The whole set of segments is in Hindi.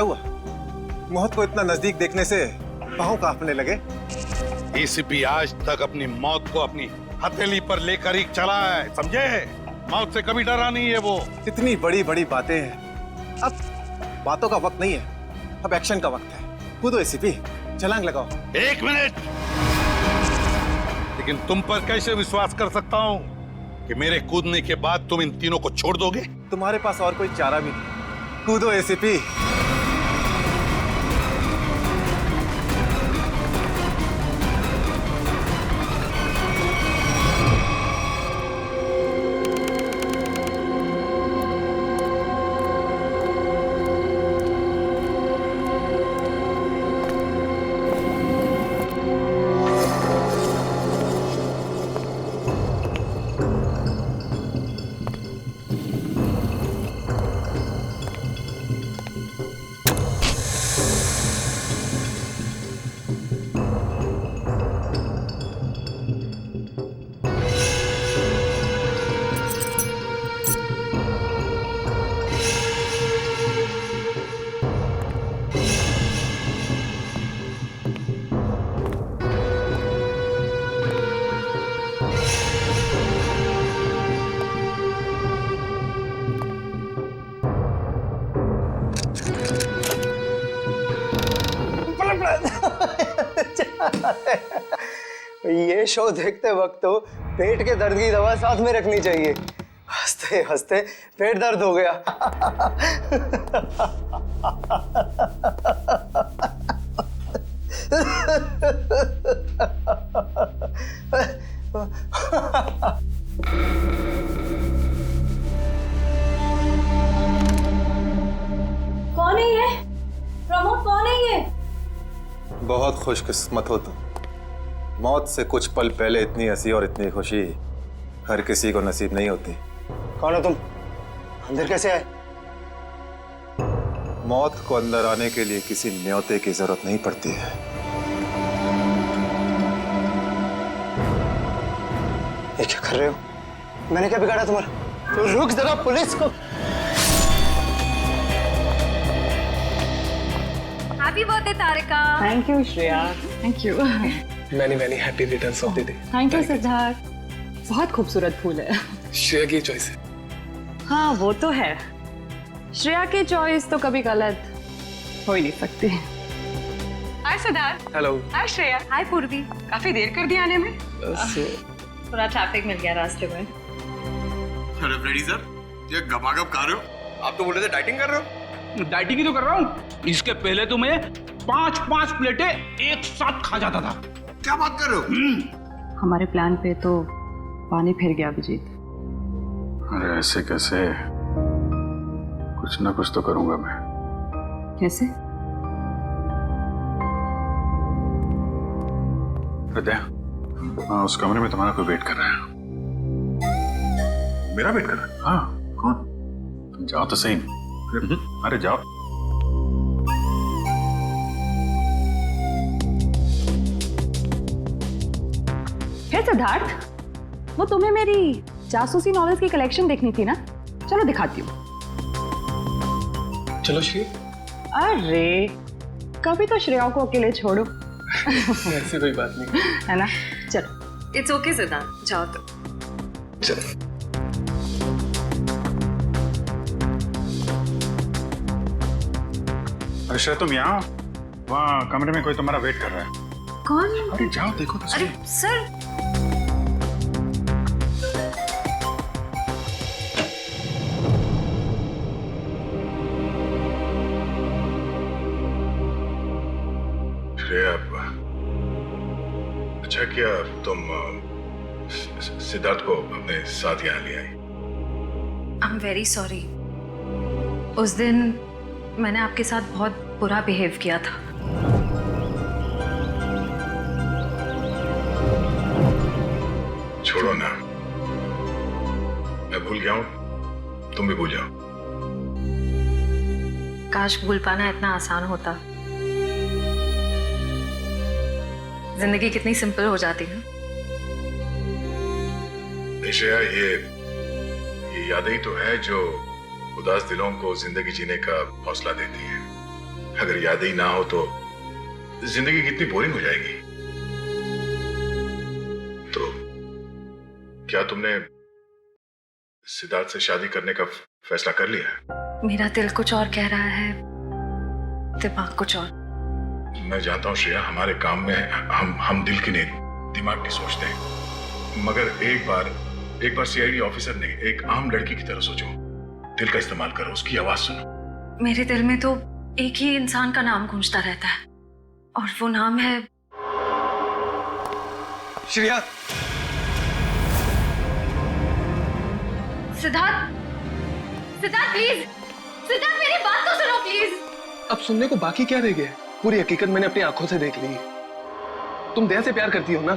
क्या हुआ? मौत को इतना नजदीक देखने से पांव कांपने लगे। एसीपी आज तक अपनी मौत को अपनी हथेली पर लेकर ही चला है, समझे? मौत से कभी डरा नहीं है वो। इतनी बड़ी बड़ी बातें हैं, अब बातों का वक्त नहीं है, अब एक्शन का वक्त है। कूदो एसीपी, छलांग लगाओ। 1 मिनट, लेकिन तुम पर कैसे विश्वास कर सकता हूं कि मेरे कूदने के बाद तुम इन तीनों को छोड़ दोगे? तुम्हारे पास और कोई चारा भी नहीं। कूदो एसीपी। ये शो देखते वक्त तो पेट के दर्द की दवा साथ में रखनी चाहिए। हंसते हंसते पेट दर्द हो गया। कौन है ये? प्रमोद कौन है ये? बहुत खुशकिस्मत हो तुम। मौत से कुछ पल पहले इतनी हंसी और इतनी खुशी हर किसी को नसीब नहीं होती। कौन हो तुम? अंदर कैसे आए? मौत को अंदर आने के लिए किसी न्योते की जरूरत नहीं पड़ती है। ये क्या कर रहे हो? मैंने क्या बिगाड़ा तुम्हारा? तो रुक जरा, पुलिस को। Happy birthday Tarika. Thank you Shreya. Thank you. Many happy returns of the day. Thank you Siddharth. बहुत खूबसूरत फूल है। श्रेया की चॉइस है। हाँ वो तो है, श्रेया की चॉइस तो कभी गलत हो ही नहीं सकती। हाय सिद्धार्थ। हेलो। हाय श्रेया। हाय पूर्वी। काफी देर कर दी आने में। थोड़ा ट्रैफिक मिल गया रास्ते में। अरे फ्रेडी सर, ये गपागप खा रहे हो? आप तो बोल रहे थे डाइटिंग कर रहे हो। डाइटिंग ही तो कर रहा हूँ। इसके पहले तो मैं 5-5 प्लेटें एक साथ खा जाता था। क्या बात कर रहे हो? हमारे प्लान पे तो पानी फिर गया अभिजीत। अरे ऐसे कैसे? कुछ ना कुछ तो करूंगा मैं। कैसे? हृदय, हाँ, उस कमरे में तुम्हारा कोई वेट कर रहा है। मेरा वेट कर रहा है? हाँ। कौन? तुम जाओ तो सही। अरे जाओ। फिर सिद्धार्थ, वो तुम्हें मेरी जासूसी नॉवेल्स की कलेक्शन देखनी थी ना? चलो दिखाती हूँ। चलो श्री। अरे कभी तो श्रेया को अकेले छोड़ो। ऐसी कोई बात नहीं है ना? चलो। इट्स ओके सिद्धार्थ, जाओ तो। चलो। अरे श्रेया, तुम यहाँ? वहाँ कमरे में कोई तुम्हारा वेट कर रहा है। कौन? अरे जाओ देखो तो सही। अरे सर, श्रेया, अच्छा किया तुम सिद्धार्थ को अपने साथ यहाँ ले आई। I am very sorry. उस दिन मैंने आपके साथ बहुत बुरा बिहेव किया था। छोड़ो ना, मैं भूल गया हूँ, तुम भी भूल जाओ। काश भूल पाना इतना आसान होता। जिंदगी कितनी सिंपल हो जाती है। श्रेया, ये यादें ही तो है जो उदास दिलों को जिंदगी जीने का हौसला देती है। अगर यादें ही ना हो तो जिंदगी कितनी बोरिंग हो जाएगी। तो क्या तुमने सिद्धार्थ से शादी करने का फैसला कर लिया? मेरा दिल कुछ और कह रहा है, दिमाग कुछ और। मैं जानता हूँ श्रेया, हमारे काम में हम दिल की नहीं दिमाग की सोचते हैं, मगर एक बार सीआईडी ऑफिसर ने एक आम लड़की की तरह सोचो, दिल का इस्तेमाल करो, उसकी आवाज सुनो। मेरे दिल में तो एक ही इंसान का नाम गूंजता रहता है और वो नाम है श्रेया। सिद्धार्थ। सिद्धार्थ प्लीज, सिद्धार्थ मेरी बात तो सुनो प्लीज। अब सुनने को बाकी क्या रह गया? पूरी हकीकत मैंने अपनी आंखों से देख ली। तुम दया से प्यार करती हो ना?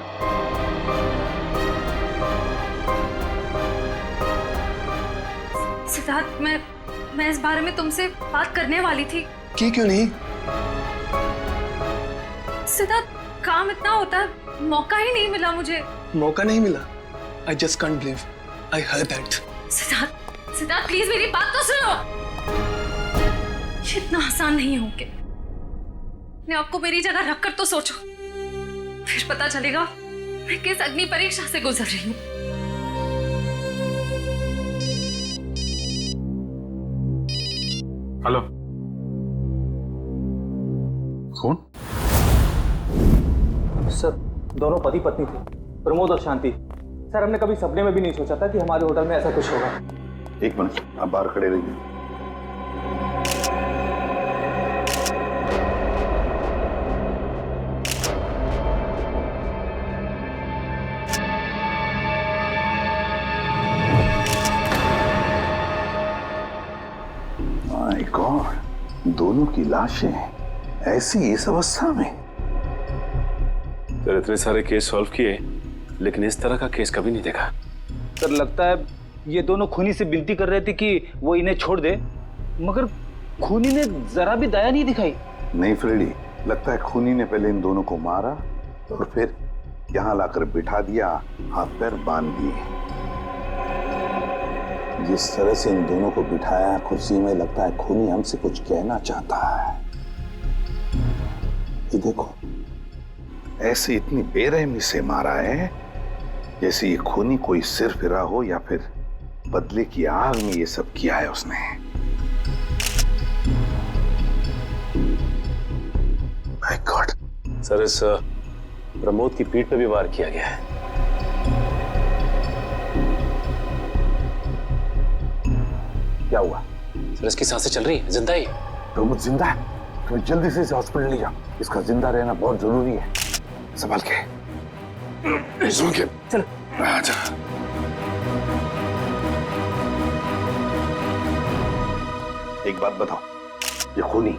सिद्धार्थ, मैं इस बारे में तुमसे बात करने वाली थी। क्यों नहीं? सिद्धार्थ, काम इतना होता है, मौका ही नहीं मिला मुझे। मौका नहीं मिला? I just can't believe I heard that. Siddharth please मेरी बात तो सुनो। ये इतना आसान नहीं हो के अपने आपको मेरी जगह रखकर तो सोचो, फिर पता चलेगा मैं किस अग्नि परीक्षा से गुजर रही हूँ। हेलो, कौन? सर, दोनों पति पत्नी थे, प्रमोद और शांति। सर, हमने कभी सपने में भी नहीं सोचा था कि हमारे होटल में ऐसा कुछ होगा। एक मिनट, आप बाहर खड़े रहिए। माय गॉड, दोनों की लाशें ऐसी इस अवस्था में। सर, इतने सारे केस सॉल्व किए लेकिन इस तरह का केस कभी नहीं देखा। सर, लगता है ये दोनों खूनी से विनती कर रहे थे कि वो इन्हें छोड़ दे, मगर खूनी ने जरा भी दया नहीं दिखाई। नहीं फ्रेडी, लगता है खूनी ने पहले इन दोनों को मारा और फिर यहाँ लाकर बिठा दिया, हाथ पैर बांध दिए। जिस तरह से इन दोनों को बिठाया कुर्सी में, लगता है खूनी हमसे कुछ कहना चाहता है। ये देखो, ऐसे इतनी बेरहमी से मारा है जैसे ये खूनी कोई सिर फिरा हो या फिर बदले की आग में ये सब किया है उसने। My God. सर, इस प्रमोद की पीठ पे भी वार किया गया है। क्या हुआ? सर, इसकी सांसें चल रही है, जिंदा ही। प्रमोद जिंदा है? तो जल्दी से इसे हॉस्पिटल ले जाओ, इसका जिंदा रहना बहुत जरूरी है। संभाल के, चल। आजा। एक बात बताओ, ये खूनी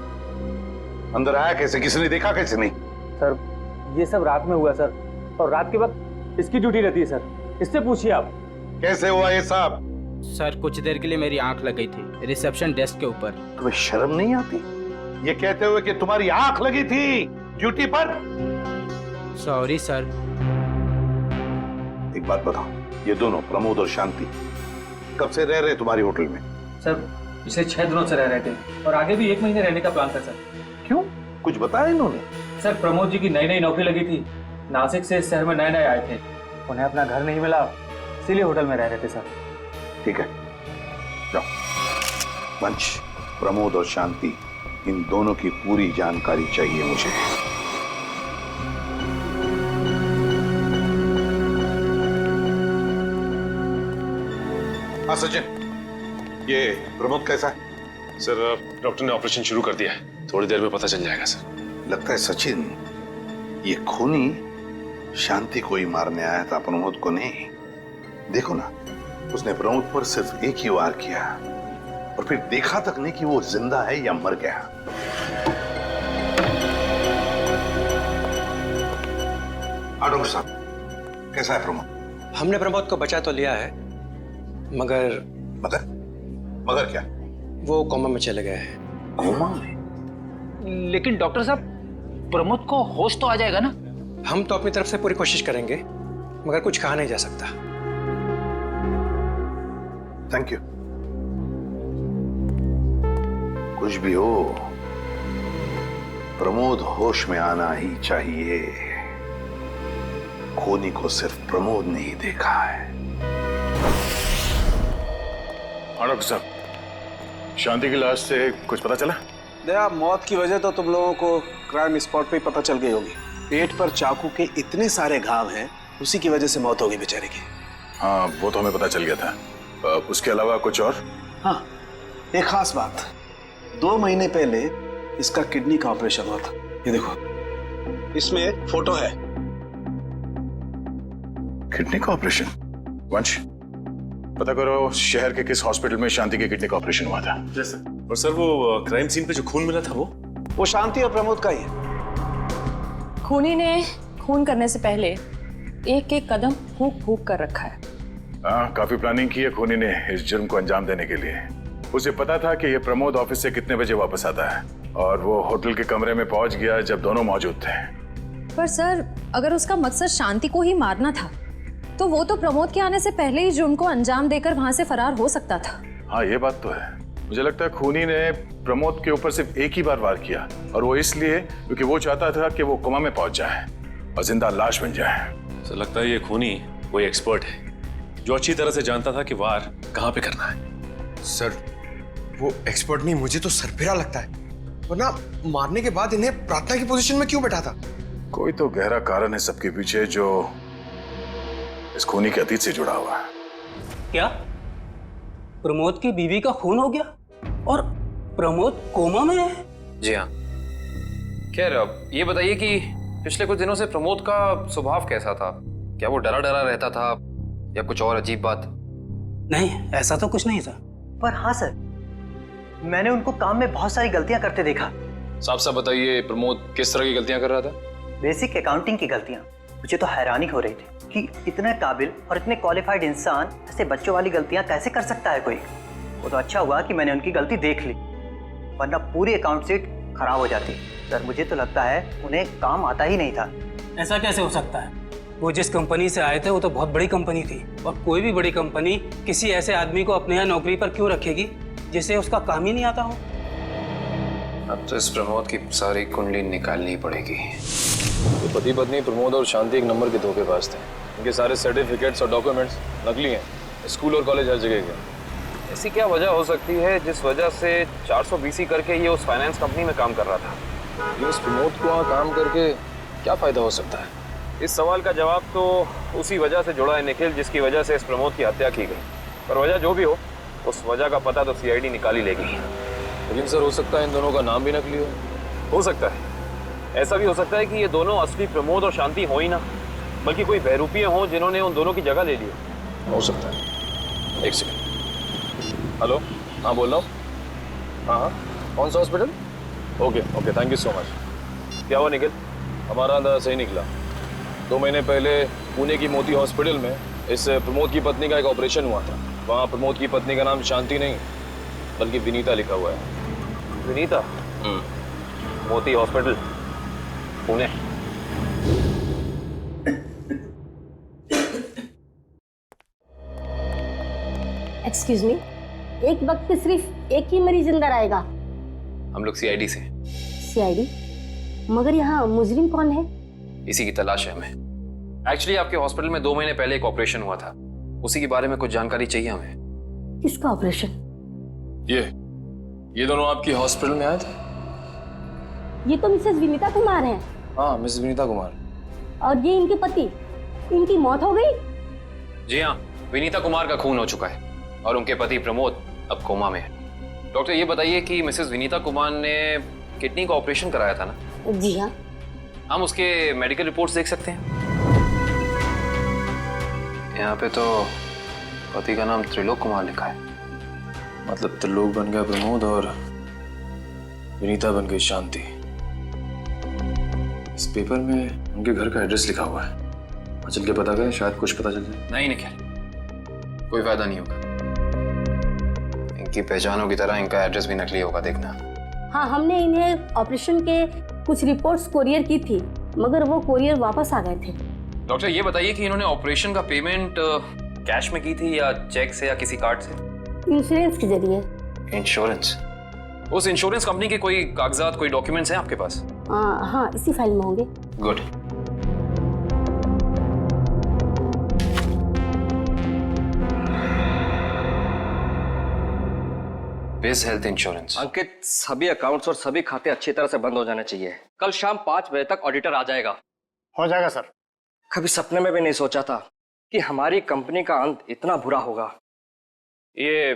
अंदर आया कैसे? किसी देखा कैसे? नहीं सर, ये सब रात में हुआ सर, और रात के वक्त इसकी ड्यूटी रहती है सर, इससे पूछिए आप। कैसे हुआ ये सब? सर, कुछ देर के लिए मेरी आंख लग गई थी रिसेप्शन डेस्क के ऊपर। तुम्हें शर्म नहीं आती ये कहते हुए कि तुम्हारी आंख लगी थी ड्यूटी पर? Sorry sir. एक बात बताओ, ये दोनों प्रमोद और शांति कब से रह रहे तुम्हारी होटल में? सर, पिछले 6 दिनों से रह रहे थे और आगे भी 1 महीने रहने का प्लान था सर। क्यों, कुछ बताया इन्होंने? सर, प्रमोद जी की नई नौकरी लगी थी, नासिक से इस शहर में नए आए थे, उन्हें अपना घर नहीं मिला, इसीलिए होटल में रह रहे थे सर। ठीक है, जाओ। पंच, प्रमोद और शांति, इन दोनों की पूरी जानकारी चाहिए मुझे। हाँ सचिन, ये प्रमोद कैसा है? सर, डॉक्टर ने ऑपरेशन शुरू कर दिया है, थोड़ी देर में पता चल जाएगा सर। लगता है सचिन, ये खूनी शांति को ही मारने आया था, प्रमोद को नहीं। देखो ना, उसने प्रमोद पर सिर्फ एक ही वार किया और फिर देखा तक नहीं कि वो जिंदा है या मर गया। डॉक्टर साहब, कैसा है प्रमोद? हमने प्रमोद को बचा तो लिया है, मगर मगर क्या? वो कोमा में चले गए हैं। कोमा में? लेकिन डॉक्टर साहब, प्रमोद को होश तो आ जाएगा ना? हम तो अपनी तरफ से पूरी कोशिश करेंगे, मगर कुछ कहा नहीं जा सकता। Thank you. कुछ भी हो, प्रमोद होश में आना ही चाहिए। खूनी को सिर्फ प्रमोद ने ही देखा है। डॉक्टर साहब, शांति की लाश से कुछ पता चला? दया, मौत की वजह तो तुम लोगों को क्राइम स्पॉट पे ही पता चल गई होगी। पेट पर चाकू के इतने सारे घाव हैं, उसी की वजह से मौत हो गई बेचारे की। हाँ, वो तो हमें पता चल गया था। उसके अलावा कुछ और? हाँ, एक खास बात। 2 महीने पहले इसका किडनी का ऑपरेशन हुआ था। ये देखो, इसमें एक फोटो है। किडनी का ऑपरेशन? वंश, पता करो शहर के किस हॉस्पिटल में शांति के किडनी का ऑपरेशन हुआ था। और सर, वो क्राइम सीन पे जो खून मिला था वो शांति और प्रमोद का ही है। खूनी ने खून करने से पहले एक एक कदम फूंक फूंक कर रखा है। हाँ, काफी प्लानिंग की है खूनी ने इस जुर्म को अंजाम देने के लिए। उसे पता था कि ये प्रमोद ऑफिस से कितने बजे वापस आता है, और वो होटल के कमरे में पहुंच गया जब दोनों मौजूद थे। पर सर, अगर उसका मकसद शांति को ही मारना था तो वो तो प्रमोद के आने से पहले ही जुर्म को अंजाम देकर वहां से फरार हो सकता था। हाँ, ये बात तो है। मुझे लगता है खूनी ने प्रमोद के ऊपर सिर्फ एक ही बार वार किया, और वो इसलिए क्योंकि वो चाहता था कि वो कोमा में पहुंच जाए और जिंदा लाश बन जाए। सर, लगता है ये खूनी कोई एक्सपर्ट है जो अच्छी तरह से जानता था कि वार कहाँ पे करना है। सर, वो एक्सपर्ट नहीं, मुझे तो सरफिरा लगता है। वरना मारने के बाद इन्हें प्रार्थना की पोजीशन में क्यों बैठा था? कोई तो गहरा कारण है सबके पीछे जो इस खूनी के अतीत से जुड़ा हुआ है। क्या प्रमोद की बीवी का खून हो गया और प्रमोद कोमा में है? जी हाँ। खैर, ये बताइए कि पिछले कुछ दिनों से प्रमोद का स्वभाव कैसा था? क्या वो डरा डरा रहता था या कुछ और अजीब बात? नहीं, ऐसा तो कुछ नहीं था। पर हाँ सर, मैंने उनको काम में बहुत सारी गलतियां करते देखा। साफ साफ बताइए, प्रमोद किस तरह की गलतियां कर रहा था? बेसिक अकाउंटिंग की गलतियां। मुझे तो हैरानी हो रही थी कि इतने काबिल और इतने क्वालिफाइड इंसान ऐसे बच्चों वाली गलतियां कैसे कर सकता है कोई। वो तो अच्छा हुआ कि मैंने उनकी गलती देख ली, वरना पूरी अकाउंट शीट खराब हो जाती। सर, मुझे तो लगता है उन्हें काम आता ही नहीं था। ऐसा कैसे हो सकता है? वो जिस कंपनी से आए थे वो तो बहुत बड़ी कंपनी थी, और कोई भी बड़ी कंपनी किसी ऐसे आदमी को अपने यहाँ नौकरी पर क्यों रखेगी जिसे उसका काम ही नहीं आता हो? अब तो इस प्रमोद की सारी कुंडली निकालनी पड़ेगी। तो पति पत्नी प्रमोद और शांति एक नंबर के धोखेबाज थे। इनके सारे सर्टिफिकेट्स और डॉक्यूमेंट्स नकली हैं। स्कूल और कॉलेज हर जगह के। ऐसी क्या वजह हो सकती है जिस वजह से 420 करके ये उस फाइनेंस कंपनी में काम कर रहा था? ये इस प्रमोद को वहाँ काम करके क्या फायदा हो सकता है? इस सवाल का जवाब तो उसी वजह से जुड़ा है निखिल, जिसकी वजह से इस प्रमोद की हत्या की गई। पर वजह जो भी हो, उस वजह का पता तो सीआईडी निकाल ही लेगी। लेकिन सर, हो सकता है इन दोनों का नाम भी नकली हो सकता है। ऐसा भी हो सकता है कि ये दोनों असली प्रमोद और शांति हो ही ना, बल्कि कोई बहरूपिये हों जिन्होंने उन दोनों की जगह ले ली हो सकता है। एक सेकंड। हेलो, हाँ बोल रहा हूँ। हाँ, कौन सा hospital? Okay, thank you so much. क्या हुआ निखिल? हमारा अंदाजा सही निकला। 2 महीने पहले पुणे की मोती हॉस्पिटल में इस प्रमोद की पत्नी का एक ऑपरेशन हुआ था। वहाँ प्रमोद की पत्नी का नाम शांति नहीं बल्कि विनीता लिखा हुआ है। विनीता? मोती हॉस्पिटल, पुणे। एक्सक्यूज मी, एक वक्त पे सिर्फ एक ही मरीज अंदर आएगा? हम लोग सीआईडी से। सीआईडी? मगर यहाँ मुजरिम कौन है? इसी की तलाश है हमें। एक्चुअली आपके हॉस्पिटल में 2 महीने पहले एक ऑपरेशन हुआ था, उसी के बारे में कुछ जानकारी चाहिए हमें। किसका ऑपरेशन? ये दोनों आपकी हॉस्पिटल में आए थे? ये तो मिसेस विनीता कुमार हैं। हाँ, मिसेस विनीता कुमार। और ये इनके पति, इनकी मौत हो गई? जी हाँ, विनीता कुमार का खून हो चुका है और उनके पति प्रमोद अब कोमा में है। डॉक्टर, ये बताइए कि मिसेस विनीता कुमार ने किडनी का ऑपरेशन कराया था ना? जी हाँ। हम उसके मेडिकल रिपोर्ट्स देख सकते हैं? यहाँ पे तो पति का नाम त्रिलोक कुमार लिखा है। मतलब त्रिलोक बन गया प्रमोद और विनीता बन गई शांति। इस पेपर में उनके घर का एड्रेस लिखा हुआ है। चल के पता करें, शायद कुछ पता चल जाए। नहीं निखिल, कोई फायदा नहीं होगा। इनकी पहचानों की तरह इनका एड्रेस भी नकली होगा, देखना। हाँ, हमने इन्हें ऑपरेशन के कुछ रिपोर्ट्स कोरियर की थी, मगर वो कोरियर वापस आ गए थे। डॉक्टर, ये बताइए कि इन्होंने ऑपरेशन का पेमेंट कैश में की थी या चेक से या किसी कार्ड से? इंश्योरेंस के जरिए। इंश्योरेंस? उस इंश्योरेंस कंपनी के कोई कागजात, कोई डॉक्यूमेंट्स हैं आपके पास? हाँ, इसी फाइल में होंगे। Good. Base health insurance. Ankit, सभी अकाउंट्स और सभी खाते अच्छी तरह से बंद हो जाने चाहिए। कल शाम 5 बजे तक ऑडिटर आ जाएगा। हो जाएगा सर। कभी सपने में भी नहीं सोचा था कि हमारी कंपनी का अंत इतना बुरा होगा। ये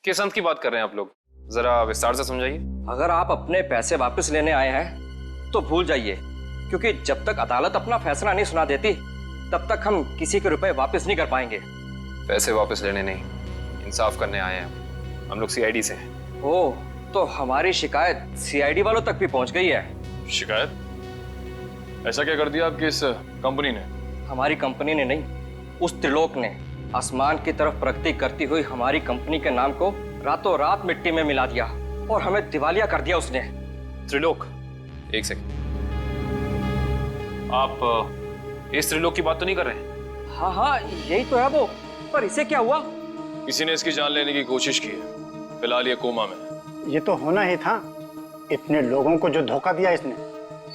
किस अंत की बात कर रहे हैं आप लोग? जरा विस्तार से समझाइए। अगर आप अपने पैसे वापस लेने आए हैं तो भूल जाइए, क्योंकि जब तक अदालत अपना फैसला नहीं सुना देती तब तक हम किसी के रुपए वापस नहीं कर पाएंगे। पैसे वापस लेने नहीं, इंसाफ करने आए हैं हम लोग सीआईडी से। ओह, तो हमारी शिकायत सीआईडी वालों तक भी पहुंच गई है। शिकायत? ऐसा क्या कर दिया आपकी इस कंपनी ने? हमारी कंपनी ने नहीं, उस त्रिलोक ने आसमान की तरफ प्रगति करती हुई हमारी कंपनी के नाम को रातों रात मिट्टी में मिला दिया और हमें दिवालिया कर दिया उसने। त्रिलोक? एक सेकंड, आप इस त्रिलोक की बात तो नहीं कर रहे? हाँ हाँ, यही तो है वो। पर इसे क्या हुआ? किसी ने इसकी जान लेने की कोशिश की है। फिलहाल ये कोमा में। ये तो होना ही था, इतने लोगों को जो धोखा दिया इसने।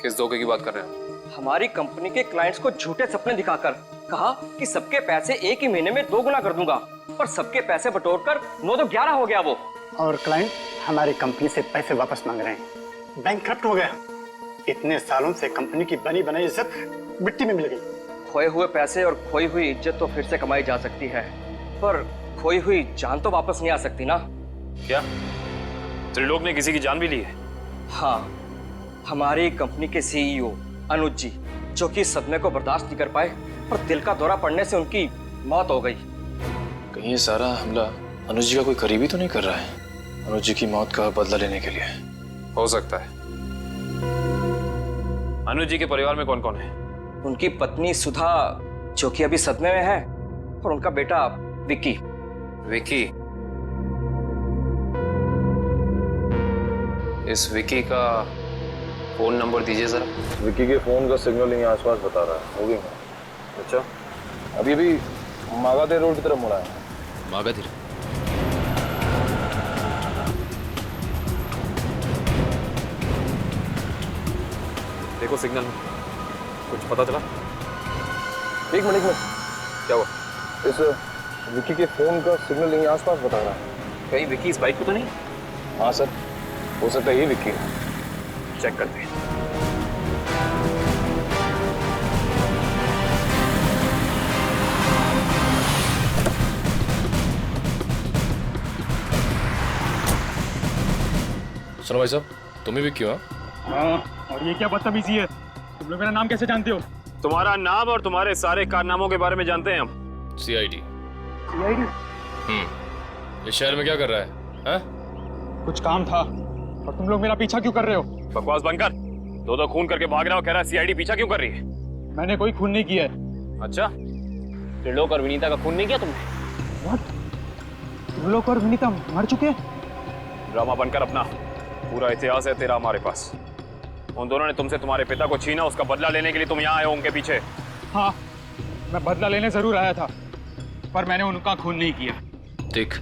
किस धोखे की बात कर रहे हैं? हमारी कंपनी के क्लाइंट्स को झूठे सपने दिखाकर कहा कि सबके पैसे एक ही महीने में 2 गुना कर दूंगा, पर सबके पैसे बटोरकर 9 तो 11 हो गया वो। और क्लाइंट हमारी कंपनी से पैसे वापस मांग रहे हैं। बैंकक्रप्ट हो गया। इतने सालों से कंपनी की बनी बनाई इज्जत मिट्टी में मिल गई। खोए हुए पैसे और खोई हुई इज्जत तो फिर से कमाई जा सकती है, पर खोई हुई जान तो वापस नहीं आ सकती ना। क्या त्रिलोक ने किसी की जान भी ली है? हाँ, हमारी कंपनी के सीईओ अनुज जी, जो कि सदमे को बर्दाश्त नहीं कर पाए और दिल का दौरा पड़ने से उनकी मौत हो गई। कहीं ये सारा हमला अनुज जी का कोई करीबी तो नहीं कर रहा है? अनुज जी की मौत का बदला लेने के लिए? हो सकता है। अनुज जी के परिवार में कौन कौन है? उनकी पत्नी सुधा, जो कि अभी सदमे में है, और उनका बेटा विक्की। विक्की? इस विक्की का फोन नंबर दीजिए जरा। विक्की के फोन का सिग्नल यहीं आसपास बता रहा है। हो गई? अच्छा, अभी अभी मागाधीर रोड की तरफ मुड़ा है। मागाधीर? देखो सिग्नल में कुछ पता चला? एक मिनट क्या हुआ? इस विक्की के फोन का सिग्नल यहीं आसपास बता रहा है। कहीं विक्की इस बाइक पे तो नहीं? हाँ सर, हो सकता है ये विक्की है। चेक करते हैं। सुनो भाई साहब, तुम ही विक्की हो? हाँ, और ये क्या बदतमीजी है? तुम लोग मेरा नाम कैसे जानते हो? तुम्हारा नाम और तुम्हारे सारे कारनामों के बारे में जानते हैं हम। सीआईडी। सीआईडी? इस शहर में क्या कर रहा है? हाँ? कुछ काम था, और तुम लोग मेरा पीछा क्यों कर रहे हो? बकवास बंद कर। दो खून करके भाग रहा हो, कह रहा है सीआईडी पीछा क्यों कर रही है? मैंने कोई खून नहीं किया है। अच्छा, त्रिलोक और विनीता का खून नहीं किया तुमने? What? त्रिलोक और विनीता मर चुके? ड्रामा बनकर अपना पूरा इतिहास है तेरा हमारे पास। उन दोनों ने तुमसे तुम्हारे पिता को छीना, उसका बदला लेने के लिए तुम यहाँ आए हो उनके पीछे। हाँ, मैं बदला लेने जरूर आया था, पर मैंने उनका खून नहीं किया। देख,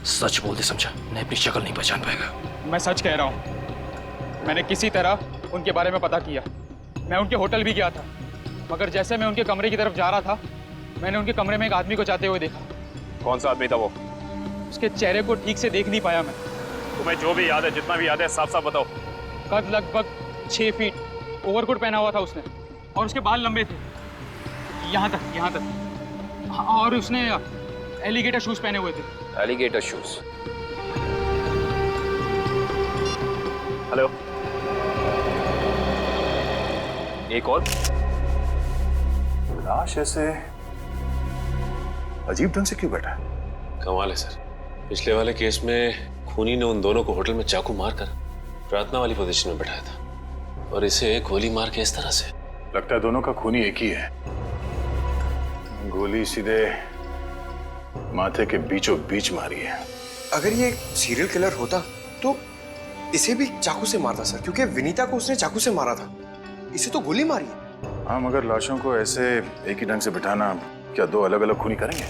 सच बोल दे, समझा? नहीं, अपनी शक्ल नहीं पहचान पाएगा। मैं सच कह रहा हूँ। मैंने किसी तरह उनके बारे में पता किया। मैं उनके होटल भी गया था, मगर जैसे मैं उनके कमरे की तरफ जा रहा था, मैंने उनके कमरे में एक आदमी को जाते हुए देखा। कौन सा आदमी था वो? उसके चेहरे को ठीक से देख नहीं पाया मैं। तुम्हें जो भी याद है, जितना भी याद है, साफ साफ बताओ। कद लगभग 6 फीट, ओवरकोट पहना हुआ था उसने, और उसके बाल लंबे थे यहाँ तक। और उसने एलिगेटर शूज पहने हुए थे। Alligator shoes? हेलो, एक और? लाश ऐसे अजीब ढंग से क्यों बैठा है? कमाल है सर, पिछले वाले केस में खूनी ने उन दोनों को होटल में चाकू मारकर प्रार्थना वाली पोजीशन में बैठाया था, और इसे गोली मार के इस तरह से। लगता है दोनों का खूनी एक ही है। गोली सीधे माथे के बीचों बीच मारी है। अगर ये सीरियल किलर होता तो इसे भी चाकू से मारता सर, क्योंकि विनीता को उसने चाकू से मारा था, इसे तो गोली मारी। हाँ, मगर लाशों को ऐसे एक ही ढंग से बिठाना क्या दो अलग अलग खूनी करेंगे?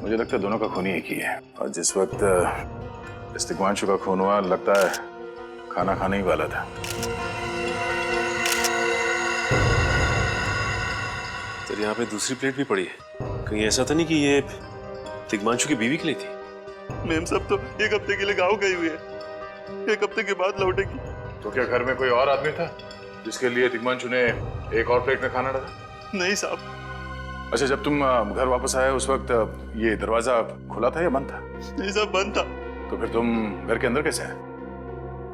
मुझे लगता है दोनों का खूनी एक ही है, और जिस वक्त इस्तिकवांशु का खून हुआ, लगता है खाना खाने ही वाला था। सर यहाँ पे दूसरी प्लेट भी पड़ी है, कहीं ऐसा तो नहीं कि ये तिग्मांशु की बीवी के लिए थी? मैम सब तो एक हफ्ते के लिए गाँव गई हुई है, एक हफ्ते के बाद लौटेगी। तो क्या घर में कोई और आदमी था जिसके लिए तिग्मांशु ने एक और प्लेट में खाना डाला? नहीं साहब। अच्छा, जब तुम घर वापस आए उस वक्त ये दरवाजा खुला था या बंद था? नहीं साहब, बंद था। तो फिर तुम घर के अंदर कैसे आए?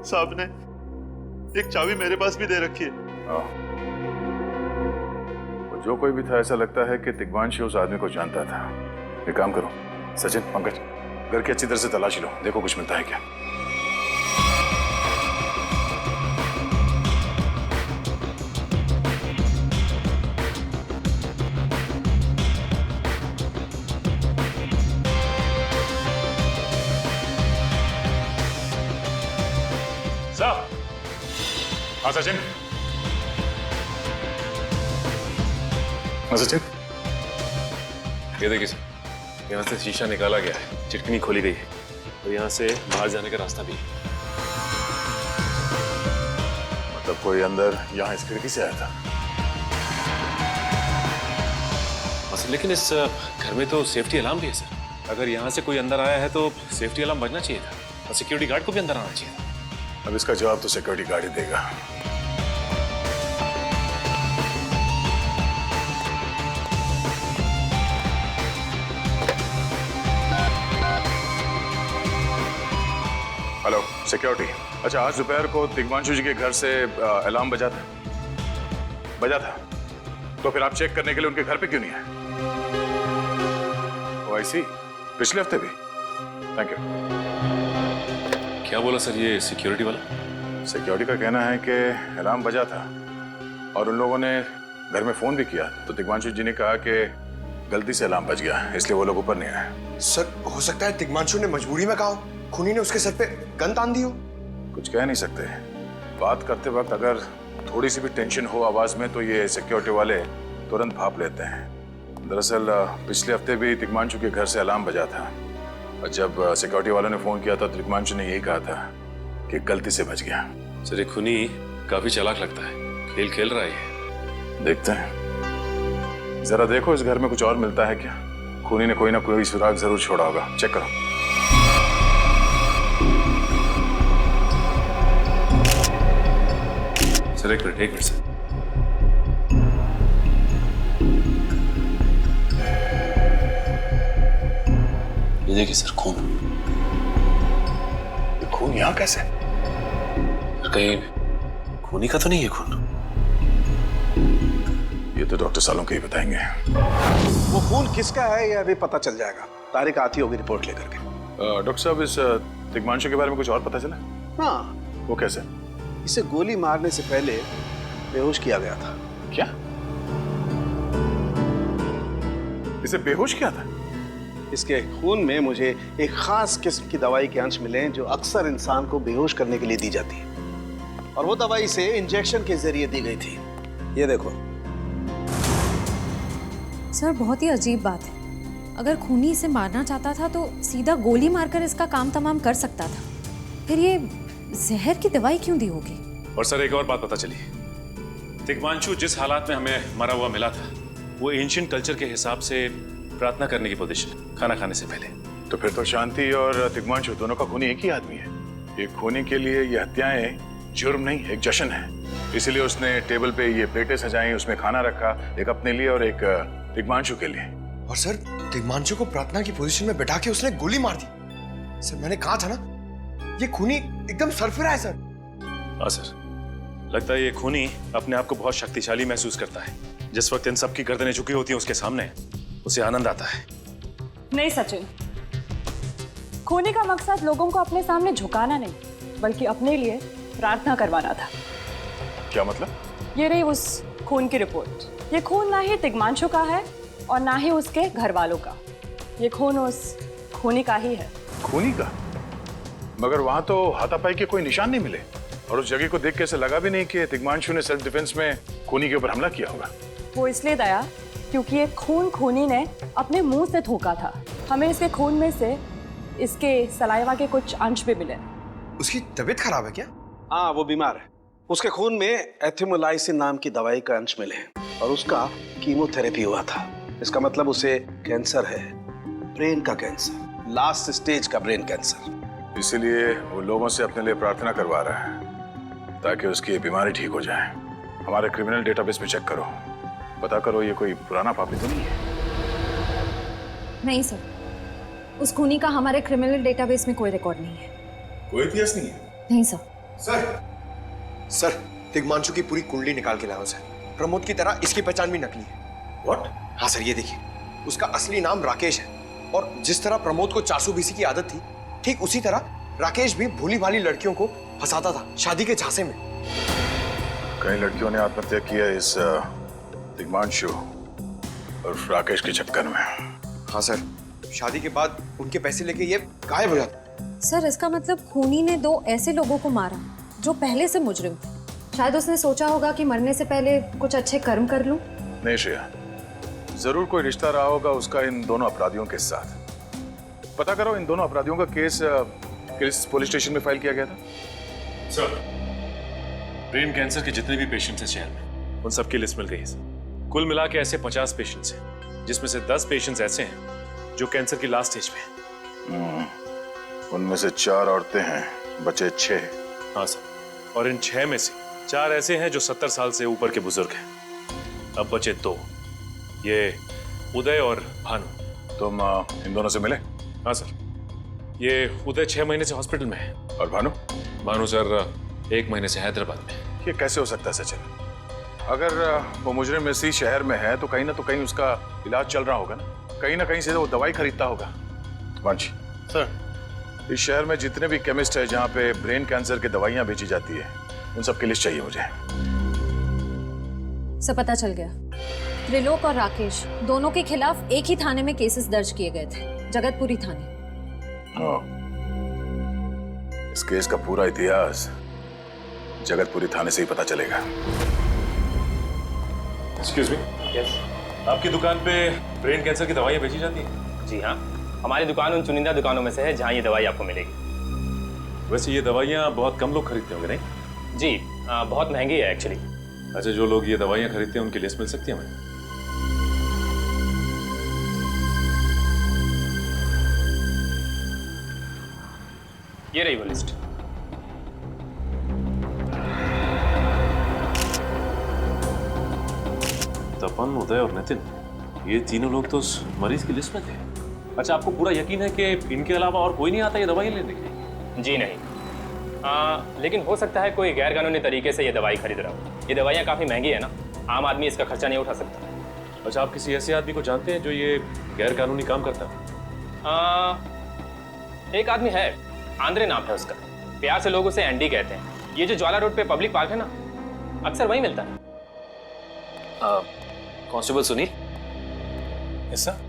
साहब ने एक चाबी मेरे पास भी दे रखी है। जो कोई भी था, ऐसा लगता है कि तिग्मांशु उस आदमी को जानता था। एक काम करो सचिन, पंकज, घर की अच्छी तरह से तलाशी लो, देखो कुछ मिलता है क्या। साहब। हाँ सचिन। हाँ सचिन। ये देखिए सर, यहाँ से शीशा निकाला गया है, चिटकनी खोली गई है और यहाँ से बाहर जाने का रास्ता भी है। मतलब कोई अंदर यहाँ इस खिड़की से आया था? सर लेकिन इस घर में तो सेफ्टी अलार्म भी है सर। अगर यहाँ से कोई अंदर आया है तो सेफ्टी अलार्म बजना चाहिए था और सिक्योरिटी गार्ड को भी अंदर आना चाहिए था। अब इसका जवाब तो सिक्योरिटी गार्ड ही देगा। Hello security. अच्छा, आज दोपहर को तिग्मांशु जी के घर से अलार्म बजा था? बजा था। तो फिर आप चेक करने के लिए उनके घर पे क्यों नहीं आए? ओ आई सी, पिछले हफ्ते भी। Thank you. क्या बोला सर ये सिक्योरिटी वाला? सिक्योरिटी का कहना है कि अलार्म बजा था और उन लोगों ने घर में फोन भी किया, तो तिग्मांशु जी ने कहा कि गलती से अलार्म बज गया, इसलिए वो लोग ऊपर नहीं आए। सर, हो सकता है तिग्मांशु ने मजबूरी में कहा, खूनी ने उसके सर पे गन तान दी हो। कुछ कह नहीं सकते। बात करते वक्त अगर थोड़ी सी भी टेंशन हो आवाज में तो ये सिक्योरिटी वाले तुरंत भाप लेते हैं। दरअसल पिछले हफ्ते भी तिग्मांशु के घर से अलार्म बजा था और जब सिक्योरिटी वालों ने फोन किया था तो तिग्मांशु ने यही कहा था कि गलती से बच गया। सर ये खूनी काफी चालाक लगता है, खेल खेल रहा है। देखते हैं, जरा देखो इस घर में कुछ और मिलता है क्या। खूनी ने कोई ना कोई सुराग जरूर छोड़ा होगा, चेक करो। सर एक मिनट सर। ये देखिए सर, खून। ये खून यहाँ कैसे? कहीं खूनी का तो नहीं है खून? ये तो डॉक्टर सालों के ही बताएंगे। वो खून किसका है ये अभी पता चल जाएगा। तारिक आती होगी रिपोर्ट लेकर के। डॉक्टर साहब, इस तिग्मांशु के बारे में कुछ और पता चला? हाँ। वो कैसे? इसे गोली मारने से पहले बेहोश किया गया था। क्या? इसे बेहोश किया था? इसके खून में मुझे एक खास किस्म की दवाई के अंश मिले जो अक्सर इंसान को बेहोश करने के लिए दी जाती है, और वो दवाई से इंजेक्शन के जरिए दी गई थी। ये देखो। सर बहुत ही अजीब बात है। अगर खूनी इसे मारना चाहता था तो सीधा गोली मारकर इसका काम तमाम कर सकता था। फिर ये जहर की दवाई क्यों दी होगी? और सर एक और बात पता चली, तिग्मांशु जिस हालात में हमें मरा हुआ मिला था वो एंशिएंट कल्चर के हिसाब से प्रार्थना करने की पोजीशन, खाना खाने से पहले। तो फिर तो शांति और तिग्मांशु दोनों का खूनी एक ही आदमी है। एक खूनी के लिए ये हत्याएं जुर्म नहीं, एक जश्न है। इसीलिए उसने टेबल पे ये प्लेटें सजाई, उसमें खाना रखा, एक अपने लिए और एक तिग्मांशु के लिए। और सर, तिग्मांशु को प्रार्थना की पोजीशन में बैठा के उसने गोली मार दी। सर मैंने कहा था ना, ये खूनी एकदम सरफिरा है सर। हाँ सर, लगता है ये खूनी अपने आप को बहुत शक्तिशाली महसूस करता है। जिस वक्त इन सब की गर्दनें झुकी होती हैं उसके सामने, उसे आनंद आता है। नहीं सचिन, खूनी का मकसद लोगों को अपने सामने झुकाना नहीं, बल्कि अपने लिए प्रार्थना करवाना था। क्या मतलब? ये रही उस खून की रिपोर्ट। ये खून ना ही तिग्मांशु का है और ना ही उसके घर वालों का। ये खून उस खूनी का ही है। खूनी का? मगर वहां तो हाथापाई के कोई निशान नहीं मिले और उस जगह को देख के ऐसे लगा भी नहीं कि तिग्मांशु ने सेल्फ डिफेंस में खूनी के ऊपर हमला किया होगा। वो इसलिए दया क्योंकि ये खून खूनी ने अपने मुंह से थूका था। हमें इसके खून में से इसके सलाइवा के कुछ अंश भी मिले। उसकी तबीयत खराब है क्या? हाँ, वो बीमार है। उसके खून में एथिमोलाइसिन नाम की दवाई का अंश मिले और उसका कीमोथेरेपी हुआ था। इसका मतलब उसे कैंसर है, ब्रेन का कैंसर, लास्ट स्टेज का ब्रेन कैंसर। इसीलिए वो लोगों से अपने लिए प्रार्थना करवा रहा है ताकि उसकी ये बीमारी ठीक हो जाए। हमारे क्रिमिनल डेटाबेस में चेक करो, पता करो ये कोई पुराना पापी तो नहीं है। नहीं सर, उस खूनी का हमारे क्रिमिनल डेटाबेस में कोई रिकॉर्ड नहीं है। कोई इतिहास नहीं है? नहीं सर। सर तिग्मांशु की पूरी कुंडली निकाल के लाओ सर। प्रमोद की तरह इसकी पहचान भी नकली है। व्हाट? हाँ सर, ये देखिए, उसका असली नाम राकेश है और जिस तरह प्रमोद को चासू बीसी की आदत थी, ठीक उसी तरह राकेश भी भोली भाली लड़कियों को फंसाता था शादी के झांसे में। कई लड़कियों ने आत्महत्या की है इस तिग्मांशु और राकेश के चक्कर में। हाँ सर, शादी के बाद उनके पैसे लेके ये गायब हो जाता। सर इसका मतलब खूनी ने 2 ऐसे लोगों को मारा जो पहले से मुजरिम थे। शायद उसने सोचा होगा कि मरने से पहले कुछ अच्छे कर्म कर लूं। नहीं श्रेया, जरूर कोई रिश्ता रहा होगा उसका इन दोनों अपराधियों के साथ। पता करो इन दोनों अपराधियों का केस किस पुलिस स्टेशन में फाइल किया गया था? सर, ब्रेन कैंसर के जितने भी पेशेंट्स हैं शहर में, उन सबकी लिस्ट मिल गई है सर। कुल मिला के ऐसे 50 पेशेंट्स हैं, जिसमें से 10 पेशेंट्स ऐसे हैं जो कैंसर की लास्ट स्टेज पे हैं। उनमें से 4 औरतें हैं, बचे 6। हाँ सर, और इन 6 में से 4 ऐसे हैं जो 70 साल से ऊपर के बुजुर्ग हैं। अब बचे 2, ये उदय और भानु। तुम इन दोनों से मिले? हाँ सर, ये उदय 6 महीने से हॉस्पिटल में है। और भानु? भानु सर 1 महीने से हैदराबाद में। ये कैसे हो सकता है सचिन? अगर वो मुजरिम इसी शहर में है तो कहीं ना उसका इलाज चल रहा होगा ना कहीं से वो दवाई खरीदता होगा। वांची सर, इस शहर में जितने भी केमिस्ट है जहाँ पे ब्रेन कैंसर की दवाइयाँ बेची जाती है, उन सब की लिस्ट चाहिए मुझे। सब पता चल गया। त्रिलोक और राकेश दोनों के खिलाफ एक ही थाने में केसेस दर्ज किए गए थे, जगतपुरी थाने। इस केस का पूरा इतिहास जगतपुरी थाने से ही पता चलेगा। Excuse me. यस। आपकी दुकान पे ब्रेन कैंसर की दवाइयाँ बेची जाती हैं? जी हाँ, हमारी दुकान उन चुनिंदा दुकानों में से है जहाँ ये दवाई आपको मिलेगी। वैसे ये दवाइयाँ बहुत कम लोग खरीदते होंगे नहीं? जी बहुत महंगी है एक्चुअली। अच्छा, जो लोग ये दवाइयाँ खरीदते हैं उनकी लिस्ट मिल सकती है हमें? ये रही वो लिस्ट। तपन, उदय और नितिन, ये तीनों लोग तो उस मरीज की लिस्ट में थे। अच्छा, आपको पूरा यकीन है कि इनके अलावा और कोई नहीं आता ये दवाई लेने के लिए? जी नहीं, लेकिन हो सकता है कोई गैर कानूनी तरीके से ये दवाई खरीद रहा हो। ये दवाइयाँ काफ़ी महंगी है ना, आम आदमी इसका खर्चा नहीं उठा सकता। अच्छा, आप किसी ऐसे आदमी को जानते हैं जो ये गैर कानूनी काम करता है? एक आदमी है, आंद्रे नाम है उसका। प्यार से लोग उसे एंडी कहते हैं। ये जो ज्वाला रोड पे पब्लिक पार्क है ना, अक्सर वहीं मिलता है। कांस्टेबल सुनील? Yes sir.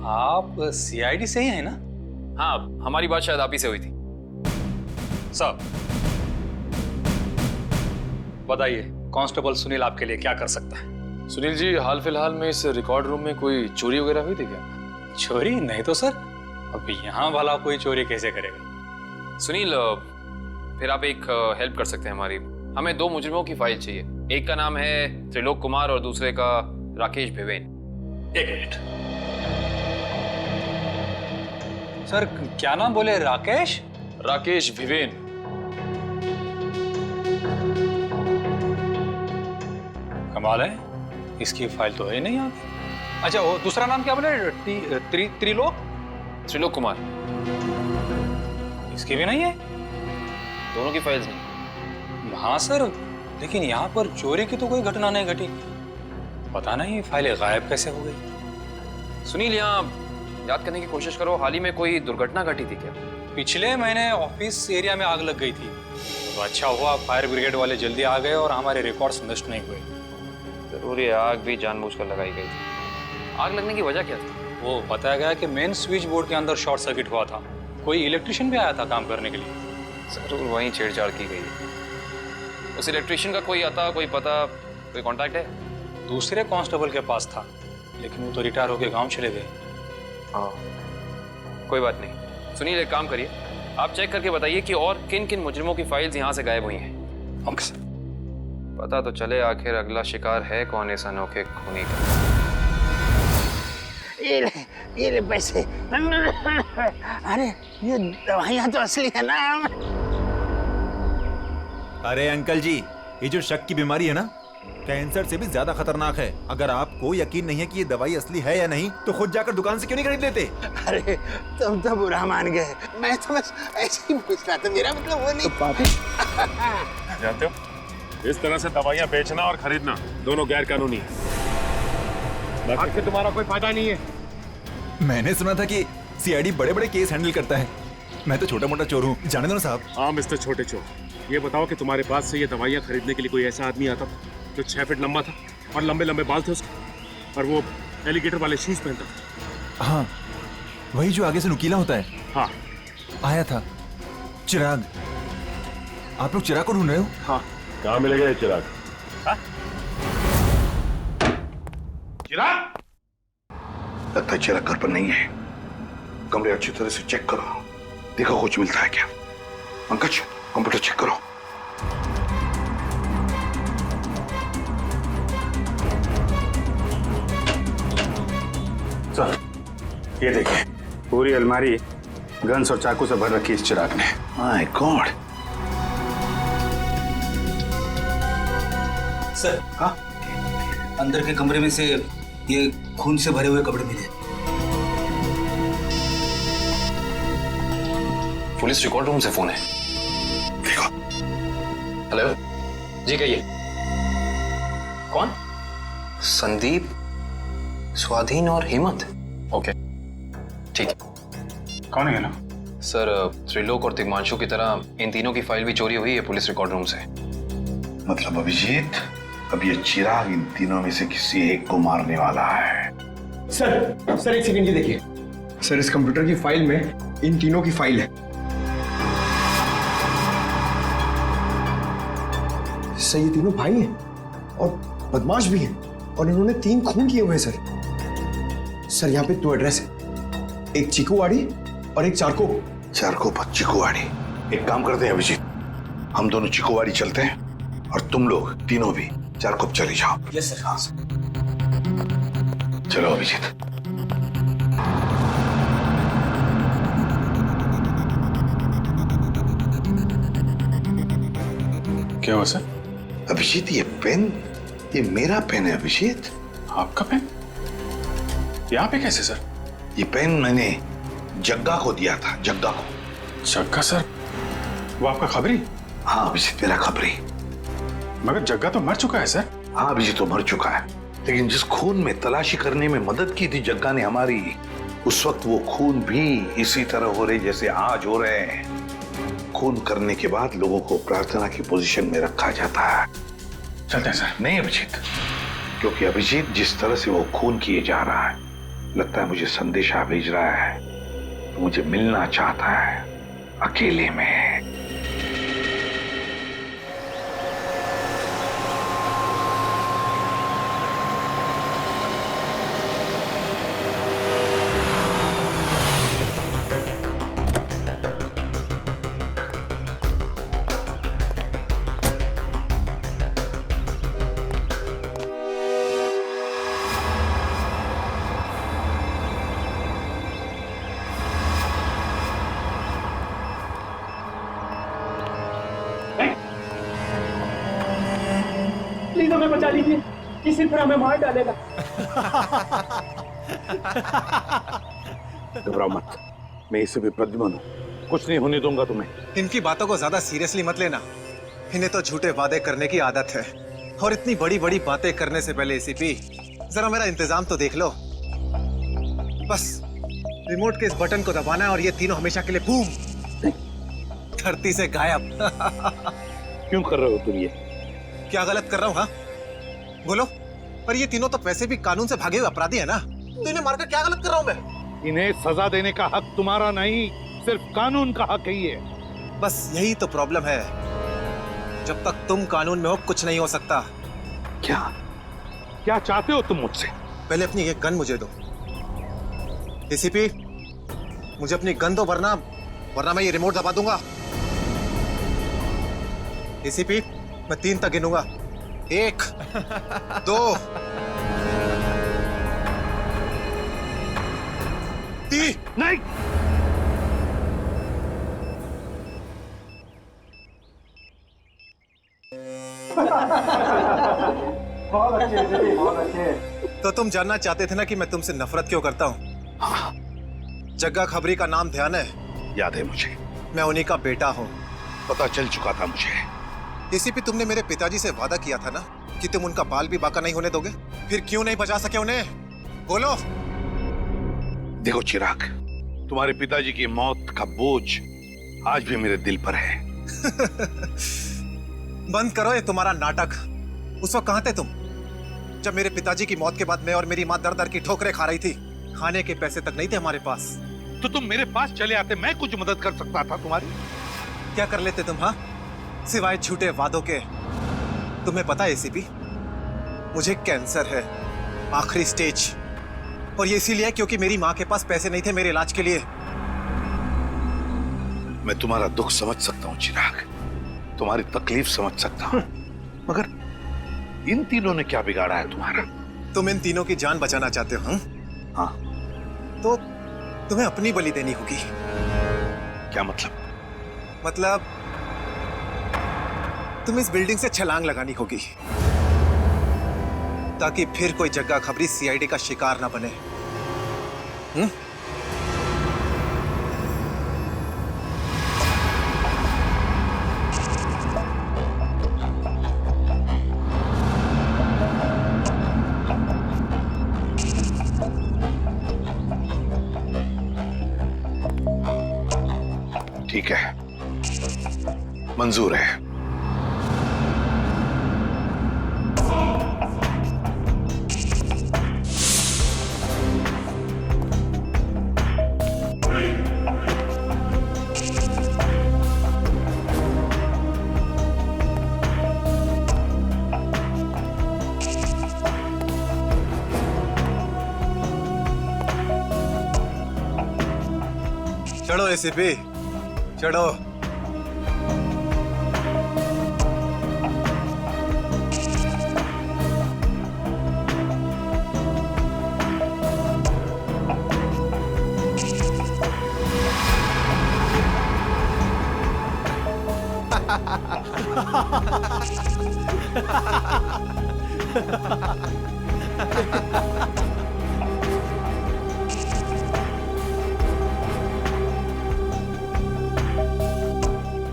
आप सीआईडी से ही हैं ना? हाँ, हमारी बात शायद आप ही से हुई थी। साहब बताइए, कांस्टेबल सुनील आपके लिए क्या कर सकता है? सुनील जी, हाल फिलहाल में इस रिकॉर्ड रूम में कोई चोरी वगैरह हुई थी क्या? चोरी नहीं तो सर, अब यहाँ भला कोई चोरी कैसे करेगा? सुनील, फिर आप एक हेल्प कर सकते हैं हमारी। हमें 2 मुजरिमों की फाइल चाहिए। एक का नाम है त्रिलोक कुमार और दूसरे का राकेश भिवेन। 1 मिनट सर, क्या नाम बोले? राकेश? राकेश भिवेन। कमाल है, इसकी फाइल तो है नहीं यहाँ पे। अच्छा, वो दूसरा नाम क्या बोले? त्रिलोक? त्रिलोक कुमार। इसकी भी नहीं है? दोनों की फाइल्स नहीं? हाँ सर, लेकिन यहाँ पर चोरी की तो कोई घटना नहीं घटी। पता नहीं फाइलें गायब कैसे हो गई। सुनील, यहाँ याद करने की कोशिश करो, हाल ही में कोई दुर्घटना घटी थी क्या? पिछले महीने ऑफिस एरिया में आग लग गई थी, तो अच्छा हुआ फायर ब्रिगेड वाले जल्दी आ गए और हमारे रिकॉर्ड्स नष्ट नहीं हुए। जरूर ये आग भी जानबूझकर लगाई गई थी। आग लगने की वजह क्या थी? वो बताया गया कि मेन स्विच बोर्ड के अंदर शॉर्ट सर्किट हुआ था। कोई इलेक्ट्रिशियन भी आया था काम करने के लिए। जरूर वहीं छेड़छाड़ की गई है। उस इलेक्ट्रिशियन का कोई आता, कोई पता, कोई कांटेक्ट है? दूसरे कांस्टेबल के पास था, लेकिन वो तो रिटायर होकर गांव चले गए। हाँ, कोई बात नहीं। सुनील, एक काम करिए, आप चेक करके बताइए कि और किन किन मुजरिमों की फाइल्स यहाँ से गायब हुई हैं। Okay sir. पता तो चले आखिर अगला शिकार है कौन इस अनोखे खूनी का। ये ले पैसे। अरे ये दवाइयाँ तो असली है ना। अरे अंकल जी, ये जो शक की बीमारी है ना, कैंसर से भी ज्यादा खतरनाक है। अगर आपको यकीन नहीं है कि ये दवाई असली है या नहीं, तो खुद जाकर दुकान से क्यों नहीं खरीद लेते? अरे तुम तो बुरा मान गए, मैं तो बस ऐसे ही पूछ रहा था, मेरा मतलब वो नहीं। जानते हो, इस तरह से दवाइयाँ बेचना और खरीदना दोनों गैर कानूनी है। आखिर तुम्हारा कोई फायदा नहीं है। मैंने सुना था कि सीआईडी बड़े-बड़े केस हैंडल करता है। मैं तो छोटा-मोटा चोर हूँ, जाने दो ना साहब। हाँ मिस्टर छोटे चोर, ये बताओ कि तुम्हारे पास से ये दवाइयाँ खरीदने के लिए कोई ऐसा आदमी आता था जो 6 फीट लंबा था और लंबे लंबे बाल थे उसके, और वो एलिगेटर वाले शूज पहनता था? हाँ, वही जो आगे से नुकीला होता है। हाँ, आया था चिराग। आप लोग चिराग को ढूंढ रहे हो? हाँ। कहाँ मिलेगा ये चिराग? चिराग? लगता है चिराग घर पर नहीं है। कमरे अच्छी तरह से चेक करो, देखो कुछ मिलता है क्या। पंकज, कंप्यूटर चेक करो। सर, ये देखिए, पूरी अलमारी गन्स और चाकू से भर रखी इस चिराग ने। My God. सर, हाँ, अंदर के कमरे में से ये खून से भरे हुए कपड़े मिले। पुलिस रिकॉर्ड रूम से फोन है। हेलो जी, कहिए। कौन? संदीप, स्वाधीन और हेमंत। ओके ठीक है। कौन है ना? सर, त्रिलोक और तिग्मांशु की तरह इन तीनों की फाइल भी चोरी हुई है पुलिस रिकॉर्ड रूम से। मतलब अभिजीत, अब ये चिराग इन तीनों में से किसी एक को मारने वाला है। सर एक सेकंड, ये देखिए सर, इस कंप्यूटर की फाइल में इन तीनों की फाइल है। सर ये तीनों भाई हैं और बदमाश भी हैं, और इन्होंने 3 खून किए हुए हैं सर। यहाँ पे 2 एड्रेस है, एक चीकूवाड़ी और एक चारको। चारको पर चिकूवाड़ी। एक काम करते हैं अभिजीत, हम दोनों चिकूवाड़ी चलते हैं और तुम लोग तीनों भी चारको चले जाओ। Yes sir. हाँ सर। चलो अभिजीत। क्या हुआ सर? अभिजीत, ये पेन, ये मेरा पेन है अभिजीत। आपका पेन? यहाँ पे कैसे सर? ये पेन मैंने जग्गा को दिया था, जग्गा को। जग्गा सर? वो आपका खबरी? हाँ अभिजीत, मेरा खबरी। मगर जग्गा तो मर चुका है सर। हाँ अभिजीत, तो मर चुका है, लेकिन जिस खून में तलाशी करने में मदद की थी जग्गा ने हमारी, उस वक्त वो खून भी इसी तरह हो रहे जैसे आज हो रहे हैं। खून करने के बाद लोगों को प्रार्थना की पोजीशन में रखा जाता है। चलते हैं सर। नहीं अभिजीत, क्योंकि अभिजीत जिस तरह से वो खून किए जा रहा है, लगता है मुझे संदेशा भेज रहा है, तो मुझे मिलना चाहता है अकेले में। प्लीज हमें बचा लीजिए, किसी तरह हमें मार डालेगा। घबराओ मत, मैं इसे भी प्रद्युम्न हूँ, कुछ नहीं होने दूंगा तुम्हें। इनकी बातों को ज्यादा सीरियसली मत लेना, इन्हें तो झूठे वादे करने की आदत है, और इतनी बड़ी बड़ी बातें करने से पहले एसीपी जरा मेरा इंतजाम तो देख लो। बस रिमोट के इस बटन को दबाना है और ये तीनों हमेशा के लिए बूम, धरती से गायब। क्यों कर रहे हो तुम ये? क्या गलत कर रहा हूँ? हाँ बोलो। पर ये तीनों तो वैसे भी कानून से भागे हुए अपराधी है ना, तो इन्हें मारकर क्या गलत कर रहा हूँ मैं? इन्हें सजा देने का हक तुम्हारा नहीं, सिर्फ कानून का हक है ये। बस यही तो प्रॉब्लम है, जब तक तुम कानून में हो कुछ नहीं हो सकता। क्या क्या चाहते हो तुम मुझसे? पहले अपनी ये गन मुझे दो। एसीपी, मुझे अपनी गन दो, वरना मैं ये रिमोट दबा दूंगा। एसीपी, मैं 3 तक गिनूंगा। 1 2 3। नहीं, बहुत अच्छे, बहुत अच्छे। तो तुम जानना चाहते थे ना कि मैं तुमसे नफरत क्यों करता हूँ? हाँ। जग्गा खबरी का नाम ध्यान है? याद है मुझे। मैं उन्हीं का बेटा हूँ। पता चल चुका था मुझे। एसीपी, तुमने मेरे पिताजी से वादा किया था ना कि तुम उनका बाल भी बाका नहीं होने दोगे। फिर क्यों नहीं बचा सके उन्हें? बोलो। देखो चिराग, तुम्हारे पिताजी की मौत का बोझ आज भी मेरे दिल पर है। बंद करो ये तुम्हारा नाटक। उस वक्त कहाँ थे तुम जब मेरे पिताजी की मौत के बाद मैं और मेरी माँ दर दर की ठोकरें खा रही थी? खाने के पैसे तक नहीं थे हमारे पास। तो तुम मेरे पास चले आते, मैं कुछ मदद कर सकता था तुम्हारी। क्या कर लेते तुम? हाँ, सिवाय झूठे वादों के। तुम्हें पता है एसीपी, मुझे कैंसर है, आखिरी स्टेज। और ये इसीलिए क्योंकि मेरी माँ के पास पैसे नहीं थे मेरे इलाज के लिए। मैं तुम्हारा दुख समझ सकता हूँ चिराग, तुम्हारी तकलीफ समझ सकता हूँ, मगर इन तीनों ने क्या बिगाड़ा है तुम्हारा? तुम इन तीनों की जान बचाना चाहते हो? हाँ। तो तुम्हें अपनी बलि देनी होगी। क्या मतलब? मतलब तुम इस बिल्डिंग से छलांग लगानी होगी ताकि फिर कोई जग्गा खबरी सीआईडी का शिकार ना बने। ठीक है, मंजूर है। चढ़ो एसीपी, चढ़ो।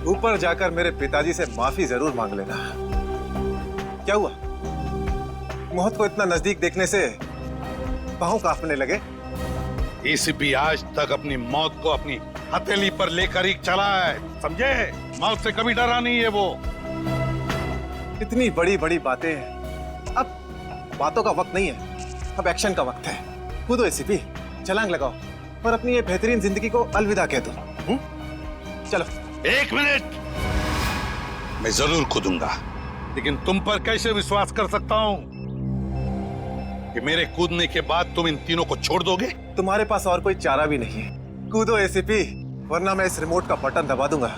ऊपर जाकर मेरे पिताजी से माफी जरूर मांग लेना। क्या हुआ? मौत को इतना नजदीक देखने से पांव कांपने लगे? एसीपी आज तक अपनी मौत को अपनी हथेली पर लेकर ही चला है, समझे? मौत से कभी डरा नहीं है वो। इतनी बड़ी बड़ी बातें, अब बातों का वक्त नहीं है, अब एक्शन का वक्त है। कूदो एसीपी, छलांग लगाओ और अपनी ये बेहतरीन जिंदगी को अलविदा कह दो। चलो। 1 मिनट, मैं जरूर कूदूंगा, लेकिन तुम पर कैसे विश्वास कर सकता हूं कि मेरे कूदने के बाद तुम इन तीनों को छोड़ दोगे? तुम्हारे पास और कोई चारा भी नहीं है। कूदो एसीपी, वरना मैं इस रिमोट का बटन दबा दूंगा।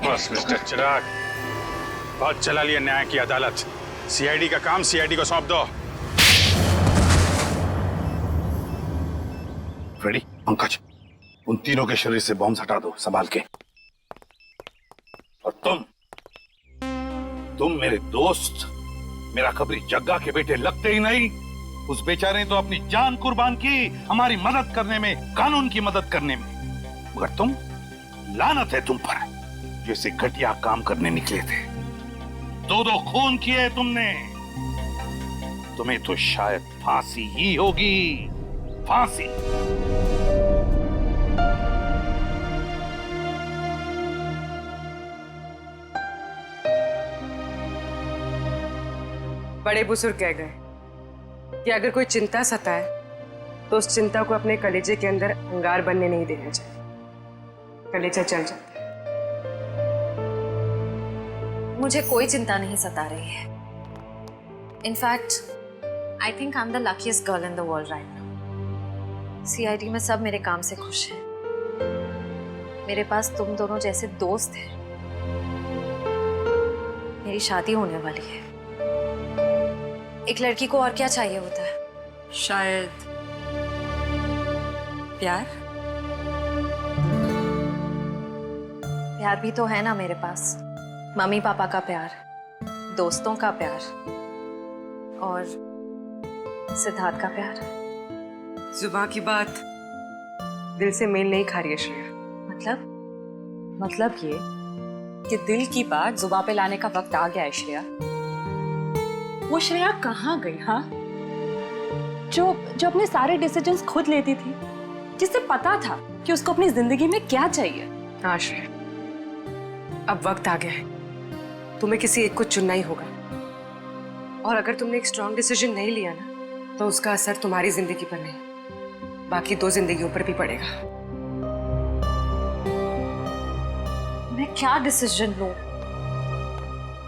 बस मिस्टर चिराग, बहुत चला लिया न्याय की अदालत। सीआईडी का काम सीआईडी को सौंप दो। रेडी? पंकज, उन तीनों के शरीर से बॉम्ब हटा दो संभाल के। और तुम मेरे दोस्त, मेरा खबरी जग्गा के बेटे लगते ही नहीं। उस बेचारे ने तो अपनी जान कुर्बान की हमारी मदद करने में, कानून की मदद करने में, मगर तुम, लानत है तुम पर, जैसे घटिया काम करने निकले थे। 2 खून किए तुमने। तुम्हें तो शायद फांसी ही होगी, फांसी। बड़े बुजुर्ग कह गए कि अगर कोई चिंता सताए तो उस चिंता को अपने कलेजे के अंदर अंगार बनने नहीं देना चाहिए। कलेजा जल जाता है। मुझे कोई चिंता नहीं सता रही है। In fact I think I am the luckiest girl in the world right now. CID में सब मेरे काम से खुश हैं। मेरे पास तुम दोनों जैसे दोस्त हैं। मेरी शादी होने वाली है। एक लड़की को और क्या चाहिए होता है? शायद प्यार। प्यार भी तो है ना मेरे पास। मम्मी पापा का प्यार, दोस्तों का प्यार और सिद्धार्थ का प्यार। जुबान की बात दिल से मेल नहीं खा रही है श्रेया। मतलब ये कि दिल की बात जुबान पे लाने का वक्त आ गया है श्रेया। वो श्रेया कहाँ गई? हाँ, जो अपने सारे डिसीजंस खुद लेती थी, जिसे पता था कि उसको अपनी जिंदगी में क्या चाहिए। हाँ श्रेया, अब वक्त आ गया है। तुम्हें किसी एक को चुनना ही होगा। और अगर तुमने एक स्ट्रॉन्ग डिसीजन नहीं लिया ना, तो उसका असर तुम्हारी जिंदगी पर नहीं, बाकी 2 जिंदगियों पर भी पड़ेगा। मैं क्या डिसीजन लूं?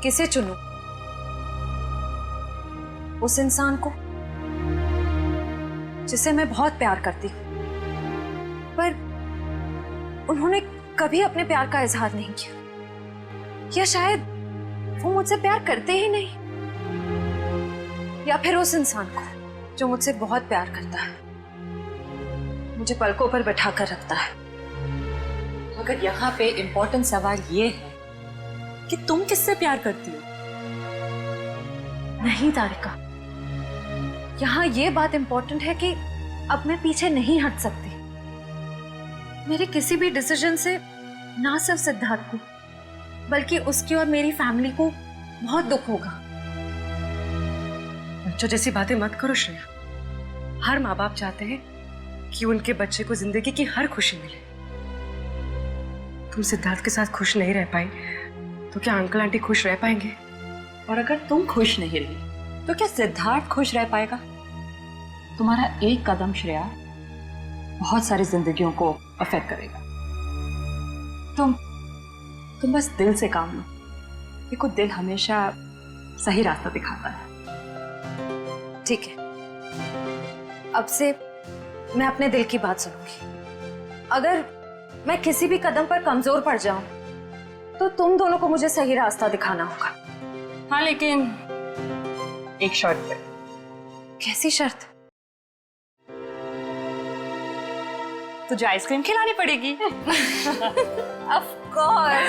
किसे चुनूं? उस इंसान को जिसे मैं बहुत प्यार करती हूं, पर उन्होंने कभी अपने प्यार का इजहार नहीं किया, या शायद वो मुझसे प्यार करते ही नहीं, या फिर उस इंसान को जो मुझसे बहुत प्यार करता है, मुझे पलकों पर बैठा कर रखता है। मगर यहाँ पे इम्पोर्टेंट सवाल ये है कि तुम किससे प्यार करती हो? नहीं तारिका, यहाँ ये बात इम्पोर्टेंट है कि अब मैं पीछे नहीं हट सकती। मेरे किसी भी डिसीजन से ना सिर्फ सिद्धार्थ को, बल्कि उसकी और मेरी फैमिली को बहुत दुख होगा। बच्चों जैसी बातें मत करो श्रेया। हर माँ बाप चाहते हैं कि उनके बच्चे को जिंदगी की हर खुशी मिले। तुम सिद्धार्थ के साथ खुश नहीं रह पाई तो क्या अंकल आंटी खुश रह पाएंगे? और अगर तुम खुश नहीं रही तो क्या सिद्धार्थ खुश रह पाएगा? तुम्हारा एक कदम श्रेया बहुत सारी जिंदगियों को अफेक्ट करेगा। तुम बस दिल से काम लो। देखो, दिल हमेशा सही रास्ता दिखाता है। ठीक है, अब से मैं अपने दिल की बात सुनूंगी। अगर मैं किसी भी कदम पर कमजोर पड़ जाऊं तो तुम दोनों को मुझे सही रास्ता दिखाना होगा। हाँ, लेकिन एक शर्त पे। कैसी शर्त? तुझे आइसक्रीम खिलानी पड़ेगी। Of course.